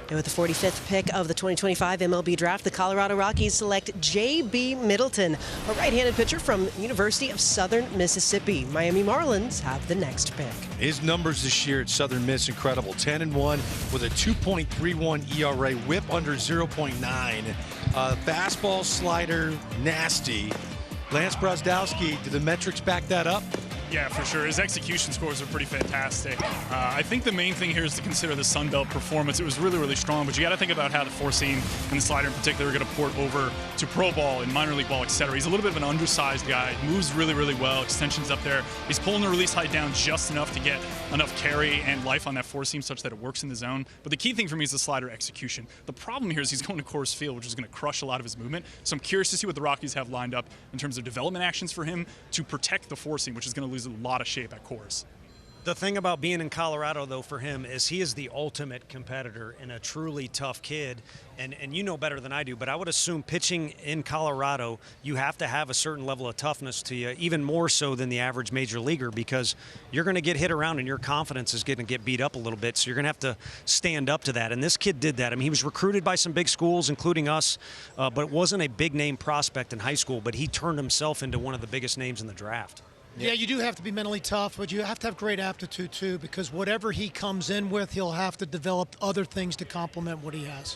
And with the 45th pick of the 2025 MLB draft, the Colorado Rockies select J.B. Middleton, a right-handed pitcher from University of Southern Mississippi. Miami Marlins have the next pick. His numbers this year at Southern Miss, incredible. 10-1 with a 2.31 ERA, whip under 0.9. Fastball, slider, nasty. Lance Brozdowski, do the metrics back that up? Yeah, for sure. His execution scores are pretty fantastic. I think the main thing here is to consider the Sun Belt performance. It was really, really strong, but you got to think about how the four seam and the slider in particular are going to port over to pro ball and minor league ball, etc. He's a little bit of an undersized guy. Moves really, really well. Extensions up there. He's pulling the release height down just enough to get enough carry and life on that four seam such that it works in the zone. But the key thing for me is the slider execution. The problem here is he's going to Coors Field, which is going to crush a lot of his movement. So I'm curious to see what the Rockies have lined up in terms of development actions for him to protect the four seam, which is going to lose a lot of shape at Coors. The thing about being in Colorado, though, for him is he is the ultimate competitor and a truly tough kid. And you know better than I do, but I would assume pitching in Colorado, you have to have a certain level of toughness to you, even more so than the average major leaguer, because you're going to get hit around and your confidence is going to get beat up a little bit. So you're going to have to stand up to that. And this kid did that. I mean, he was recruited by some big schools, including us, but it wasn't a big-name prospect in high school, but he turned himself into one of the biggest names in the draft. Yeah, you do have to be mentally tough, but you have to have great aptitude too, because whatever he comes in with, he'll have to develop other things to complement what he has.